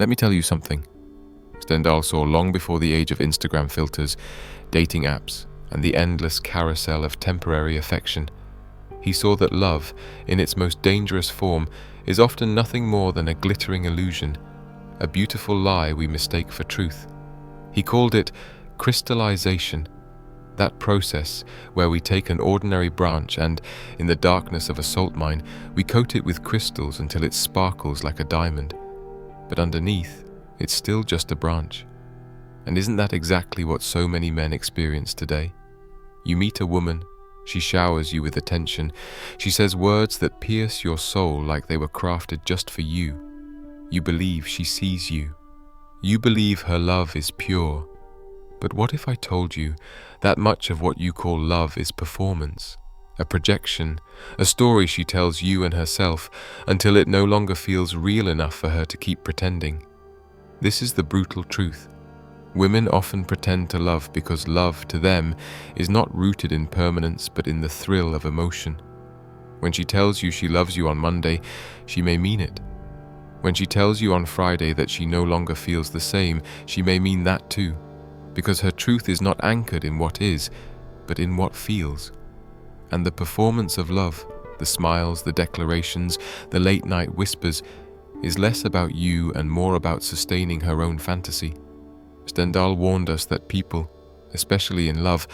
Let me tell you something. Stendhal saw long before the age of Instagram filters, dating apps, and the endless carousel of temporary affection. He saw that love, in its most dangerous form, is often nothing more than a glittering illusion, a beautiful lie we mistake for truth. He called it crystallization, that process where we take an ordinary branch and, in the darkness of a salt mine, we coat it with crystals until it sparkles like a diamond. But underneath, it's still just a branch. And isn't that exactly what so many men experience today? You meet a woman, she showers you with attention, she says words that pierce your soul like they were crafted just for you. You believe she sees you. You believe her love is pure. But what if I told you that much of what you call love is performance, a projection, a story she tells you and herself until it no longer feels real enough for her to keep pretending? This is the brutal truth. Women often pretend to love because love, to them, is not rooted in permanence but in the thrill of emotion. When she tells you she loves you on Monday, she may mean it. When she tells you on Friday that she no longer feels the same, she may mean that too, because her truth is not anchored in what is, but in what feels. And the performance of love, the smiles, the declarations, the late-night whispers, is less about you and more about sustaining her own fantasy. Stendhal warned us that people, especially in love,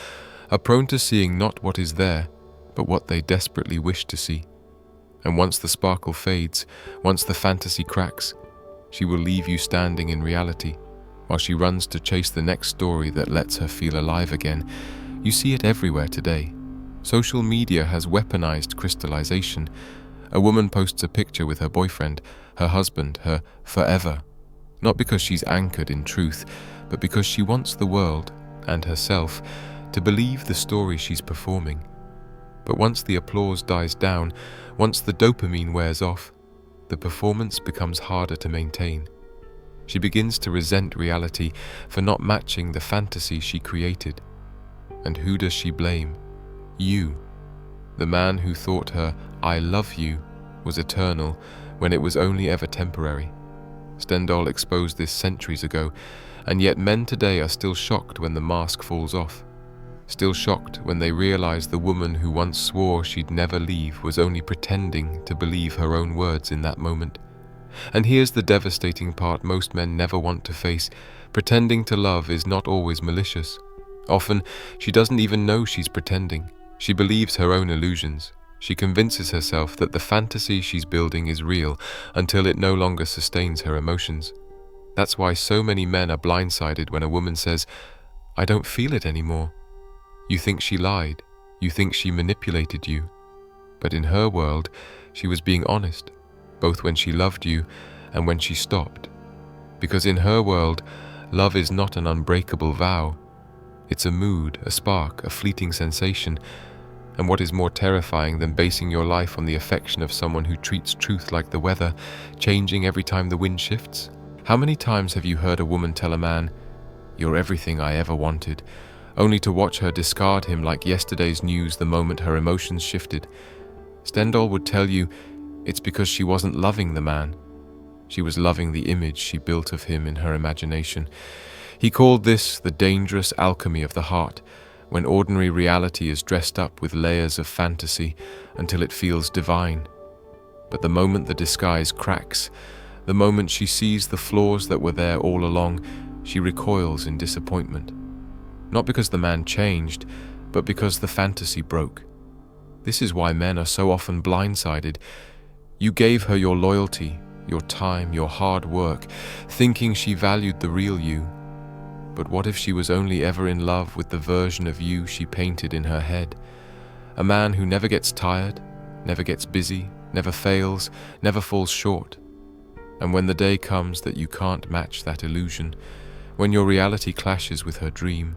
are prone to seeing not what is there, but what they desperately wish to see. And once the sparkle fades, once the fantasy cracks, she will leave you standing in reality, while she runs to chase the next story that lets her feel alive again. You see it everywhere today. Social media has weaponized crystallization. A woman posts a picture with her boyfriend, her husband, her forever, not because she's anchored in truth, but because she wants the world, and herself, to believe the story she's performing. But once the applause dies down, once the dopamine wears off, the performance becomes harder to maintain. She begins to resent reality for not matching the fantasy she created. And who does she blame? You. The man who thought her "I love you" was eternal when it was only ever temporary. Stendhal exposed this centuries ago, and yet men today are still shocked when the mask falls off. Still shocked when they realize the woman who once swore she'd never leave was only pretending to believe her own words in that moment. And here's the devastating part most men never want to face. Pretending to love is not always malicious. Often, she doesn't even know she's pretending. She believes her own illusions. She convinces herself that the fantasy she's building is real until it no longer sustains her emotions. That's why so many men are blindsided when a woman says, "I don't feel it anymore." You think she lied. You think she manipulated you. But in her world, she was being honest, both when she loved you and when she stopped. Because in her world, love is not an unbreakable vow. It's a mood, a spark, a fleeting sensation. And what is more terrifying than basing your life on the affection of someone who treats truth like the weather, changing every time the wind shifts? How many times have you heard a woman tell a man, "You're everything I ever wanted," only to watch her discard him like yesterday's news the moment her emotions shifted? Stendhal would tell you it's because she wasn't loving the man. She was loving the image she built of him in her imagination. He called this the dangerous alchemy of the heart, when ordinary reality is dressed up with layers of fantasy until it feels divine. But the moment the disguise cracks, the moment she sees the flaws that were there all along, she recoils in disappointment. Not because the man changed, but because the fantasy broke. This is why men are so often blindsided. You gave her your loyalty, your time, your hard work, thinking she valued the real you. But what if she was only ever in love with the version of you she painted in her head? A man who never gets tired, never gets busy, never fails, never falls short. And when the day comes that you can't match that illusion, when your reality clashes with her dream,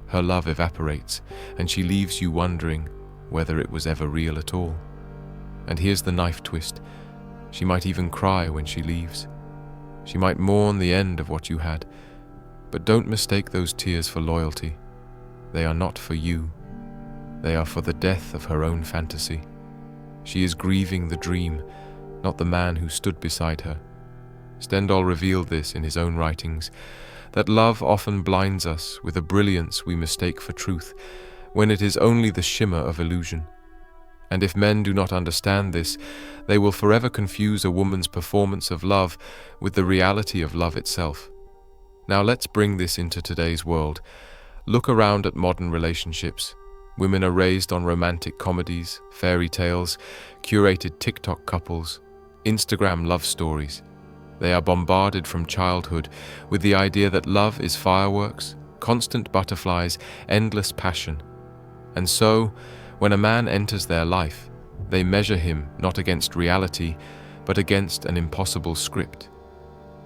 her love evaporates, and she leaves you wondering whether it was ever real at all. And here's the knife twist. She might even cry when she leaves. She might mourn the end of what you had. But don't mistake those tears for loyalty. They are not for you. They are for the death of her own fantasy. She is grieving the dream, not the man who stood beside her. Stendhal revealed this in his own writings, that love often blinds us with a brilliance we mistake for truth, when it is only the shimmer of illusion. And if men do not understand this, they will forever confuse a woman's performance of love with the reality of love itself. Now let's bring this into today's world. Look around at modern relationships. Women are raised on romantic comedies, fairy tales, curated TikTok couples, Instagram love stories. They are bombarded from childhood with the idea that love is fireworks, constant butterflies, endless passion. And so, when a man enters their life, they measure him not against reality, but against an impossible script.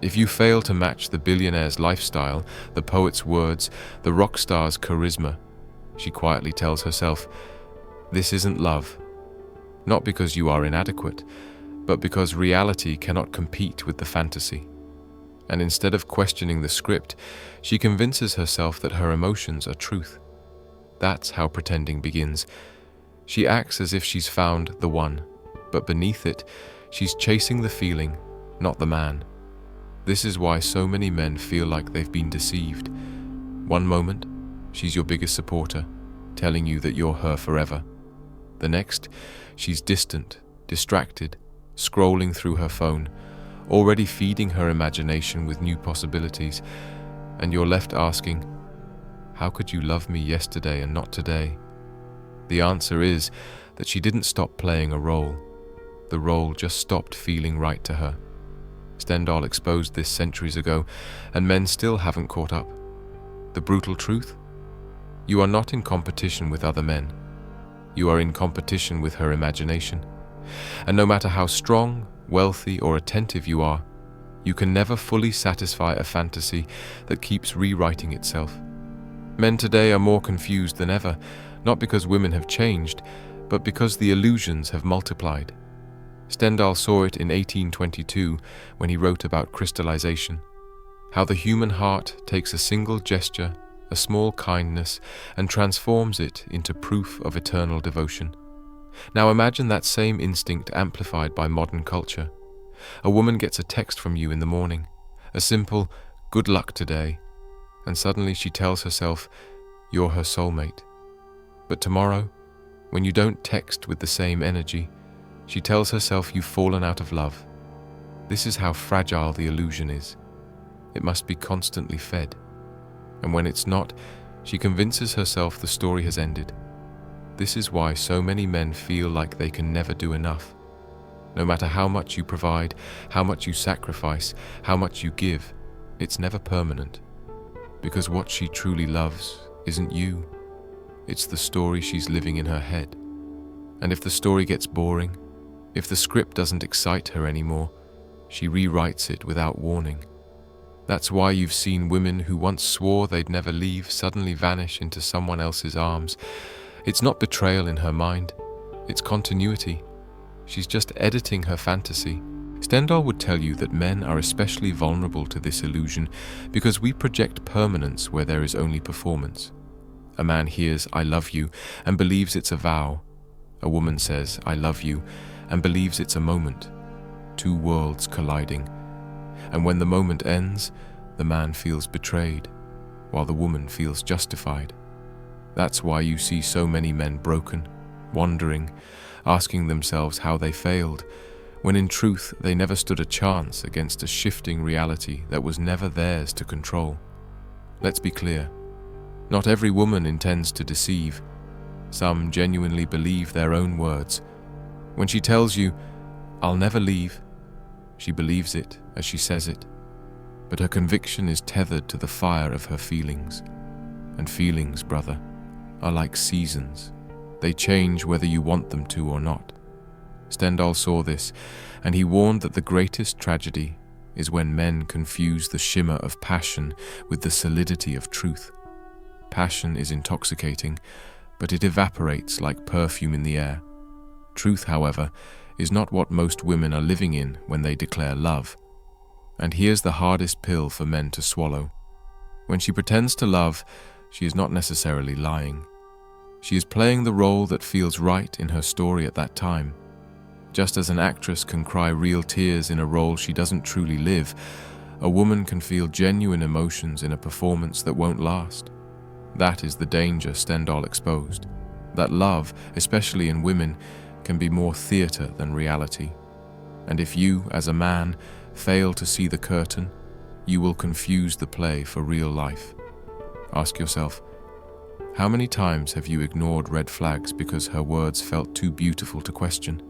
If you fail to match the billionaire's lifestyle, the poet's words, the rock star's charisma, she quietly tells herself, this isn't love. Not because you are inadequate, but because reality cannot compete with the fantasy. And instead of questioning the script, she convinces herself that her emotions are truth. That's how pretending begins. She acts as if she's found the one, but beneath it, she's chasing the feeling, not the man. This is why so many men feel like they've been deceived. One moment, she's your biggest supporter, telling you that you're her forever. The next, she's distant, distracted, scrolling through her phone, already feeding her imagination with new possibilities, and you're left asking, how could you love me yesterday and not today? The answer is that she didn't stop playing a role. The role just stopped feeling right to her. Stendhal exposed this centuries ago, and men still haven't caught up. The brutal truth? You are not in competition with other men. You are in competition with her imagination. And no matter how strong, wealthy, or attentive you are, you can never fully satisfy a fantasy that keeps rewriting itself. Men today are more confused than ever, not because women have changed, but because the illusions have multiplied. Stendhal saw it in 1822 when he wrote about crystallization, how the human heart takes a single gesture, a small kindness, and transforms it into proof of eternal devotion. Now imagine that same instinct amplified by modern culture. A woman gets a text from you in the morning, a simple, "Good luck today," and suddenly she tells herself, you're her soulmate. But tomorrow, when you don't text with the same energy, she tells herself you've fallen out of love. This is how fragile the illusion is. It must be constantly fed. And when it's not, she convinces herself the story has ended. This is why so many men feel like they can never do enough. No matter how much you provide, how much you sacrifice, how much you give, it's never permanent. Because what she truly loves isn't you. It's the story she's living in her head. And if the story gets boring, if the script doesn't excite her anymore, she rewrites it without warning. That's why you've seen women who once swore they'd never leave suddenly vanish into someone else's arms. It's not betrayal in her mind, it's continuity. She's just editing her fantasy. Stendhal would tell you that men are especially vulnerable to this illusion because we project permanence where there is only performance. A man hears, "I love you," and believes it's a vow. A woman says, "I love you," and believes it's a moment. Two worlds colliding. And when the moment ends, the man feels betrayed, while the woman feels justified. That's why you see so many men broken, wondering, asking themselves how they failed, when in truth they never stood a chance against a shifting reality that was never theirs to control. Let's be clear. Not every woman intends to deceive. Some genuinely believe their own words. When she tells you, "I'll never leave," she believes it as she says it. But her conviction is tethered to the fire of her feelings. And feelings, brother, are like seasons. They change whether you want them to or not. Stendhal saw this, and he warned that the greatest tragedy is when men confuse the shimmer of passion with the solidity of truth. Passion is intoxicating, but it evaporates like perfume in the air. Truth, however, is not what most women are living in when they declare love. And here's the hardest pill for men to swallow. When she pretends to love, she is not necessarily lying. She is playing the role that feels right in her story at that time. Just as an actress can cry real tears in a role she doesn't truly live, a woman can feel genuine emotions in a performance that won't last. That is the danger Stendhal exposed. That love, especially in women, can be more theatre than reality. And if you, as a man, fail to see the curtain, you will confuse the play for real life. Ask yourself, how many times have you ignored red flags because her words felt too beautiful to question?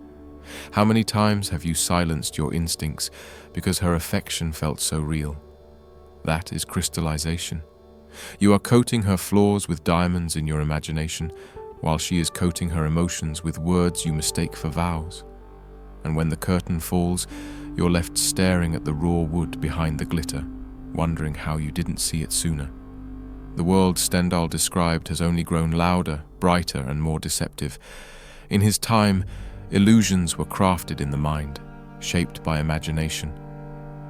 How many times have you silenced your instincts because her affection felt so real? That is crystallization. You are coating her flaws with diamonds in your imagination, while she is coating her emotions with words you mistake for vows. And when the curtain falls, you're left staring at the raw wood behind the glitter, wondering how you didn't see it sooner. The world Stendhal described has only grown louder, brighter, and more deceptive. In his time, illusions were crafted in the mind, shaped by imagination.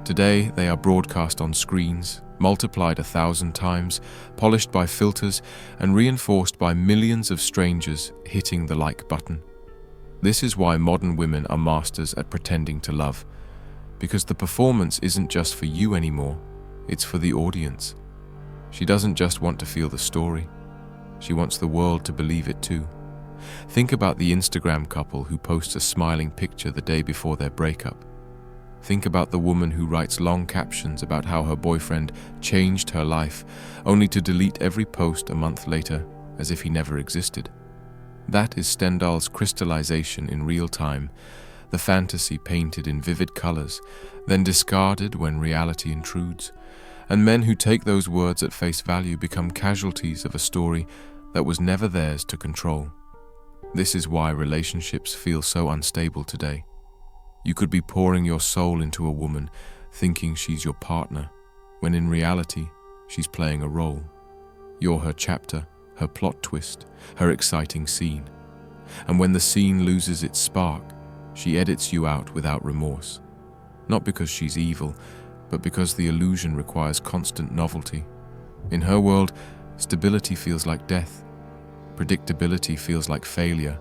Today, they are broadcast on screens, multiplied 1,000 times, polished by filters, and reinforced by millions of strangers hitting the like button. This is why modern women are masters at pretending to love, because the performance isn't just for you anymore, it's for the audience. She doesn't just want to feel the story, she wants the world to believe it too. Think about the Instagram couple who posts a smiling picture the day before their breakup. Think about the woman who writes long captions about how her boyfriend changed her life, only to delete every post a month later as if he never existed. That is Stendhal's crystallization in real time, the fantasy painted in vivid colors, then discarded when reality intrudes. And men who take those words at face value become casualties of a story that was never theirs to control. This is why relationships feel so unstable today. You could be pouring your soul into a woman, thinking she's your partner, when in reality, she's playing a role. You're her chapter, her plot twist, her exciting scene. And when the scene loses its spark, she edits you out without remorse. Not because she's evil, but because the illusion requires constant novelty. In her world, stability feels like death. Predictability feels like failure,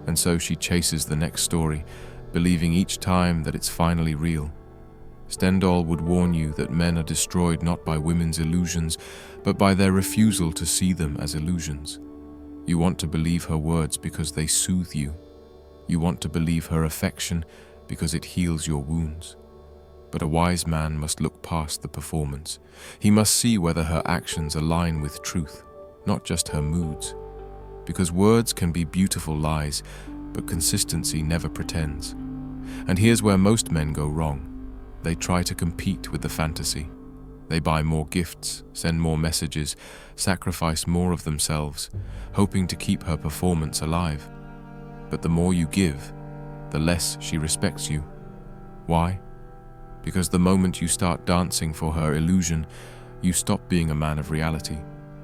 and so she chases the next story, believing each time that it's finally real. Stendhal would warn you that men are destroyed not by women's illusions, but by their refusal to see them as illusions. You want to believe her words because they soothe you. You want to believe her affection because it heals your wounds. But a wise man must look past the performance. He must see whether her actions align with truth, not just her moods. Because words can be beautiful lies, but consistency never pretends. And here's where most men go wrong. They try to compete with the fantasy. They buy more gifts, send more messages, sacrifice more of themselves, hoping to keep her performance alive. But the more you give, the less she respects you. Why? Because the moment you start dancing for her illusion, you stop being a man of reality.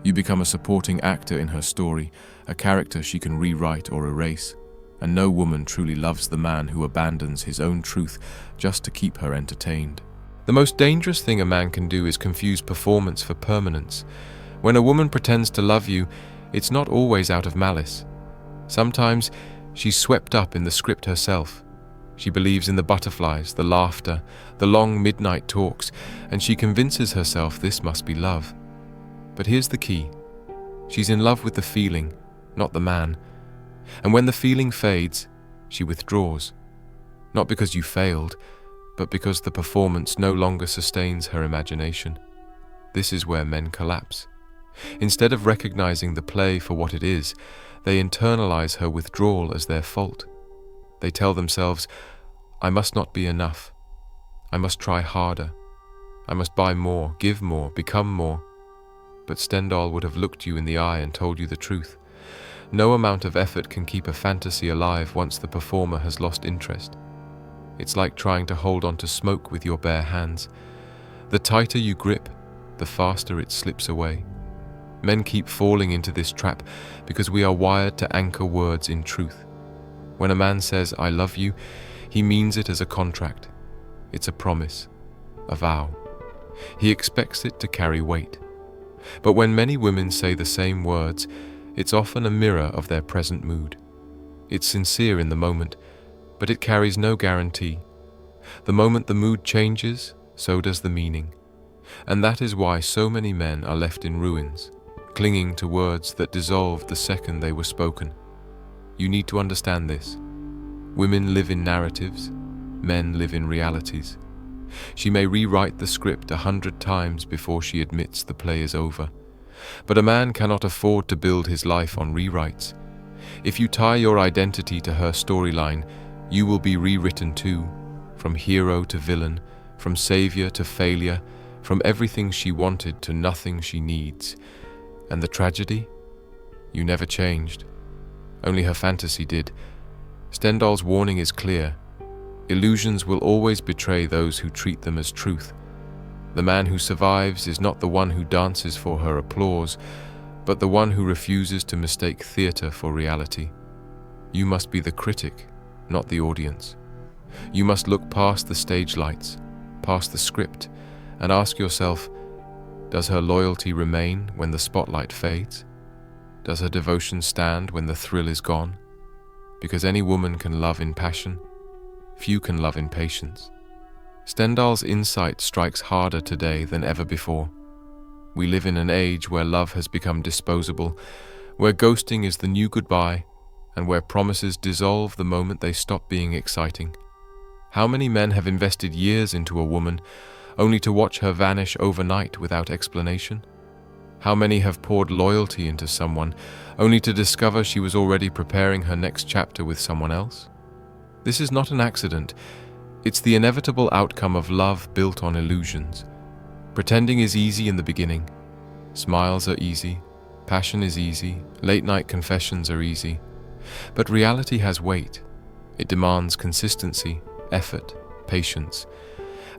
You become a supporting actor in her story, a character she can rewrite or erase. And no woman truly loves the man who abandons his own truth just to keep her entertained. The most dangerous thing a man can do is confuse performance for permanence. When a woman pretends to love you, it's not always out of malice. Sometimes she's swept up in the script herself. She believes in the butterflies, the laughter, the long midnight talks, and she convinces herself this must be love. But here's the key. She's in love with the feeling, not the man. And when the feeling fades, she withdraws. Not because you failed, but because the performance no longer sustains her imagination. This is where men collapse. Instead of recognizing the play for what it is, they internalize her withdrawal as their fault. They tell themselves, I must not be enough. I must try harder. I must buy more, give more, become more. But Stendhal would have looked you in the eye and told you the truth. No amount of effort can keep a fantasy alive once the performer has lost interest. It's like trying to hold on to smoke with your bare hands. The tighter you grip, the faster it slips away. Men keep falling into this trap because we are wired to anchor words in truth. When a man says, I love you, he means it as a contract. It's a promise, a vow. He expects it to carry weight. But when many women say the same words, it's often a mirror of their present mood. It's sincere in the moment, but it carries no guarantee. The moment the mood changes, so does the meaning. And that is why so many men are left in ruins, clinging to words that dissolved the second they were spoken. You need to understand this. Women live in narratives, men live in realities. She may rewrite the script 100 times before she admits the play is over. But a man cannot afford to build his life on rewrites. If you tie your identity to her storyline, you will be rewritten too, from hero to villain, from savior to failure, from everything she wanted to nothing she needs. And the tragedy? You never changed. Only her fantasy did. Stendhal's warning is clear. Illusions will always betray those who treat them as truth. The man who survives is not the one who dances for her applause, but the one who refuses to mistake theater for reality. You must be the critic, not the audience. You must look past the stage lights, past the script, and ask yourself, does her loyalty remain when the spotlight fades? Does her devotion stand when the thrill is gone? Because any woman can love in passion, few can love in patience. Stendhal's insight strikes harder today than ever before. We live in an age where love has become disposable, where ghosting is the new goodbye, and where promises dissolve the moment they stop being exciting. How many men have invested years into a woman, only to watch her vanish overnight without explanation? How many have poured loyalty into someone, only to discover she was already preparing her next chapter with someone else? This is not an accident. It's the inevitable outcome of love built on illusions. Pretending is easy in the beginning. Smiles are easy. Passion is easy. Late-night confessions are easy. But reality has weight. It demands consistency, effort, patience.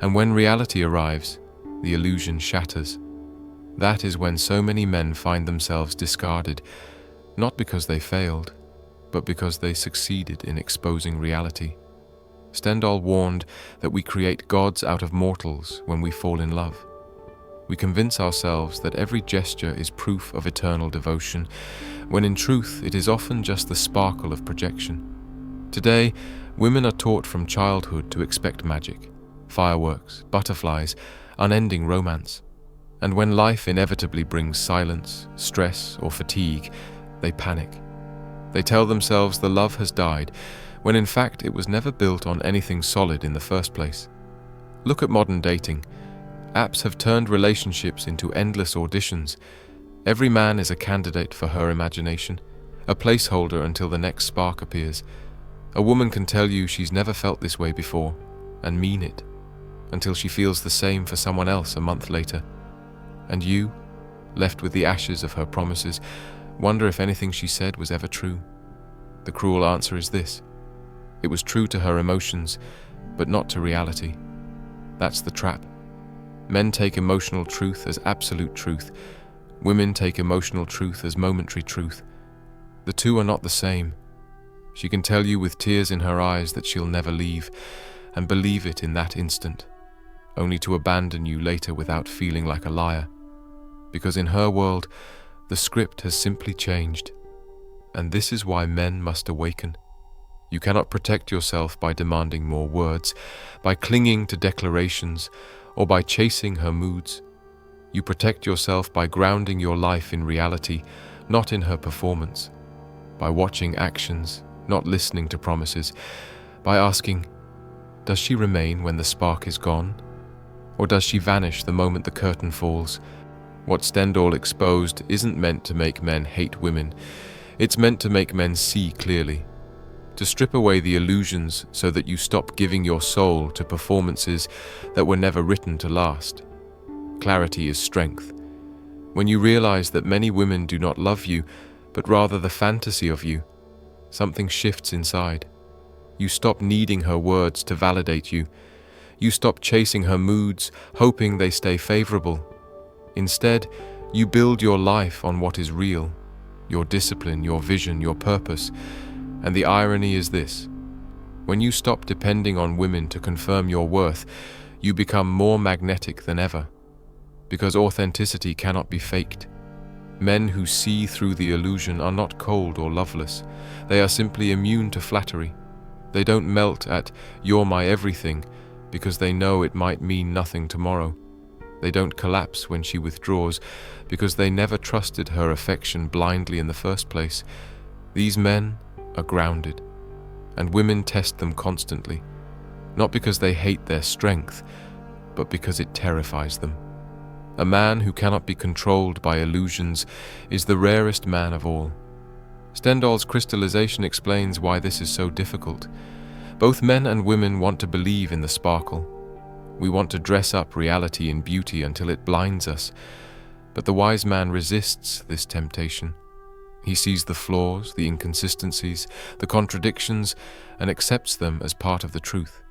And when reality arrives, the illusion shatters. That is when so many men find themselves discarded, not because they failed, but because they succeeded in exposing reality. Stendhal warned that we create gods out of mortals when we fall in love. We convince ourselves that every gesture is proof of eternal devotion, when in truth it is often just the sparkle of projection. Today, women are taught from childhood to expect magic, fireworks, butterflies, unending romance. And when life inevitably brings silence, stress, or fatigue, they panic. They tell themselves the love has died, when in fact it was never built on anything solid in the first place. Look at modern dating. Apps have turned relationships into endless auditions. Every man is a candidate for her imagination, a placeholder until the next spark appears. A woman can tell you she's never felt this way before, and mean it, until she feels the same for someone else a month later. And you, left with the ashes of her promises, wonder if anything she said was ever true. The cruel answer is this: it was true to her emotions, but not to reality. That's the trap. Men take emotional truth as absolute truth. Women take emotional truth as momentary truth. The two are not the same. She can tell you with tears in her eyes that she'll never leave, and believe it in that instant, only to abandon you later without feeling like a liar. Because in her world, the script has simply changed. And this is why men must awaken. You cannot protect yourself by demanding more words, by clinging to declarations, or by chasing her moods. You protect yourself by grounding your life in reality, not in her performance, by watching actions, not listening to promises, by asking, does she remain when the spark is gone? Or does she vanish the moment the curtain falls? What Stendhal exposed isn't meant to make men hate women. It's meant to make men see clearly, to strip away the illusions so that you stop giving your soul to performances that were never written to last. Clarity is strength. When you realize that many women do not love you, but rather the fantasy of you, something shifts inside. You stop needing her words to validate you. You stop chasing her moods, hoping they stay favorable. Instead, you build your life on what is real, your discipline, your vision, your purpose. And the irony is this: when you stop depending on women to confirm your worth, you become more magnetic than ever. Because authenticity cannot be faked. Men who see through the illusion are not cold or loveless. They are simply immune to flattery. They don't melt at "you're my everything" because they know it might mean nothing tomorrow. They don't collapse when she withdraws because they never trusted her affection blindly in the first place. These men are grounded, and women test them constantly, not because they hate their strength, but because it terrifies them. A man who cannot be controlled by illusions is the rarest man of all. Stendhal's crystallization explains why this is so difficult. Both men and women want to believe in the sparkle. We want to dress up reality in beauty until it blinds us. But the wise man resists this temptation. He sees the flaws, the inconsistencies, the contradictions, and accepts them as part of the truth.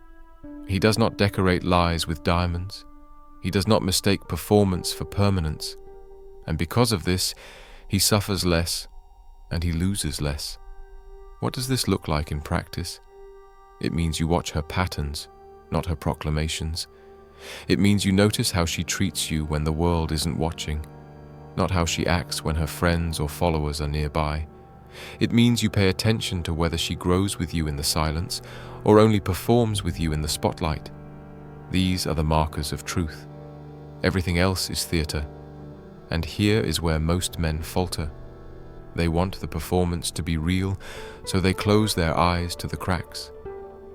He does not decorate lies with diamonds. He does not mistake performance for permanence. And because of this, he suffers less and he loses less. What does this look like in practice? It means you watch her patterns, not her proclamations. It means you notice how she treats you when the world isn't watching, not how she acts when her friends or followers are nearby. It means you pay attention to whether she grows with you in the silence or only performs with you in the spotlight. These are the markers of truth. Everything else is theater. And here is where most men falter. They want the performance to be real, so they close their eyes to the cracks.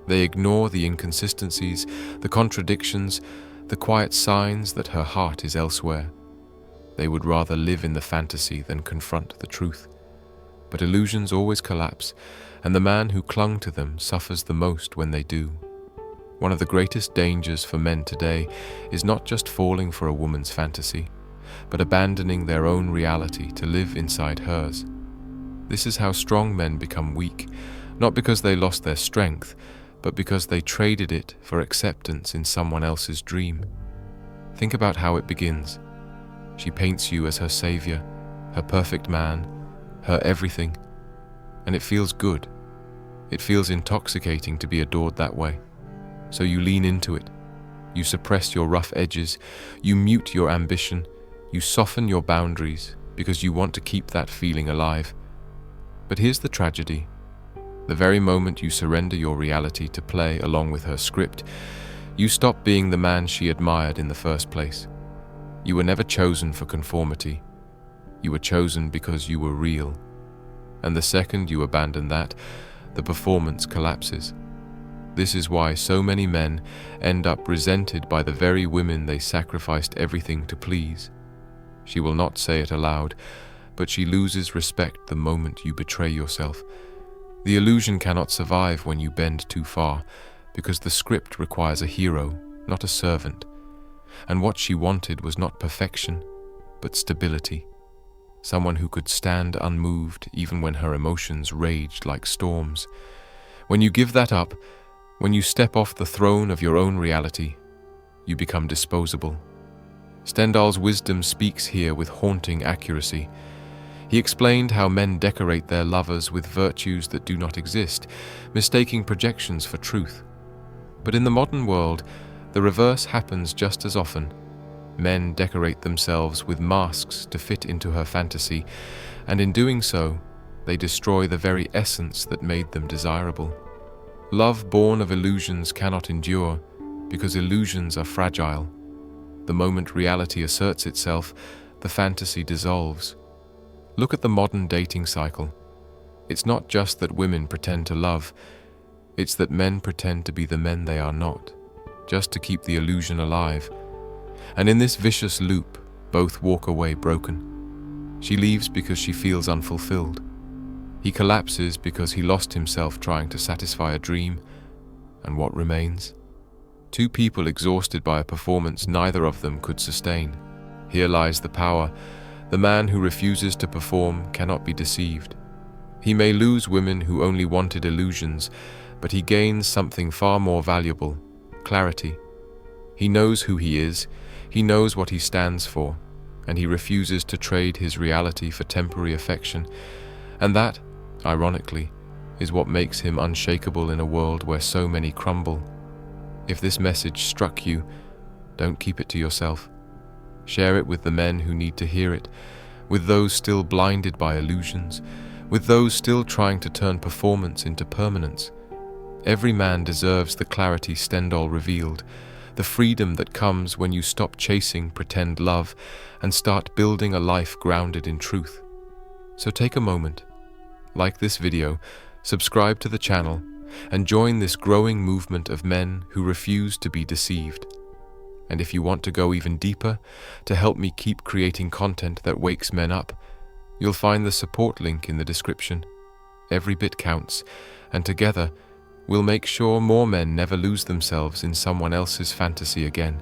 They ignore the inconsistencies, the contradictions, the quiet signs that her heart is elsewhere. They would rather live in the fantasy than confront the truth. But illusions always collapse, and the man who clung to them suffers the most when they do. One of the greatest dangers for men today is not just falling for a woman's fantasy, but abandoning their own reality to live inside hers. This is how strong men become weak, not because they lost their strength, but because they traded it for acceptance in someone else's dream. Think about how it begins. She paints you as her savior, her perfect man, her everything, and it feels good. It feels intoxicating to be adored that way. So you lean into it. You suppress your rough edges, you mute your ambition, you soften your boundaries because you want to keep that feeling alive. But here's the tragedy. The very moment you surrender your reality to play along with her script, you stop being the man she admired in the first place. You were never chosen for conformity. You were chosen because you were real. And the second you abandon that, the performance collapses. This is why so many men end up resented by the very women they sacrificed everything to please. She will not say it aloud, but she loses respect the moment you betray yourself. The illusion cannot survive when you bend too far, because the script requires a hero, not a servant. And what she wanted was not perfection, but stability. Someone who could stand unmoved even when her emotions raged like storms. When you give that up, when you step off the throne of your own reality, you become disposable. Stendhal's wisdom speaks here with haunting accuracy. He explained how men decorate their lovers with virtues that do not exist, mistaking projections for truth. But in the modern world, the reverse happens just as often. Men decorate themselves with masks to fit into her fantasy, and in doing so, they destroy the very essence that made them desirable. Love born of illusions cannot endure, because illusions are fragile. The moment reality asserts itself, the fantasy dissolves. Look at the modern dating cycle. It's not just that women pretend to love, it's that men pretend to be the men they are not, just to keep the illusion alive. And in this vicious loop, both walk away broken. She leaves because she feels unfulfilled. He collapses because he lost himself trying to satisfy a dream. And what remains? Two people exhausted by a performance neither of them could sustain. Here lies the power. The man who refuses to perform cannot be deceived. He may lose women who only wanted illusions, but he gains something far more valuable: clarity. He knows who he is, he knows what he stands for, and he refuses to trade his reality for temporary affection. And that, ironically, is what makes him unshakable in a world where so many crumble. If this message struck you, don't keep it to yourself. Share it with the men who need to hear it, with those still blinded by illusions, with those still trying to turn performance into permanence. Every man deserves the clarity Stendhal revealed, the freedom that comes when you stop chasing pretend love and start building a life grounded in truth. So take a moment, like this video, subscribe to the channel, and join this growing movement of men who refuse to be deceived. And if you want to go even deeper, to help me keep creating content that wakes men up, you'll find the support link in the description. Every bit counts, and together, we'll make sure more men never lose themselves in someone else's fantasy again.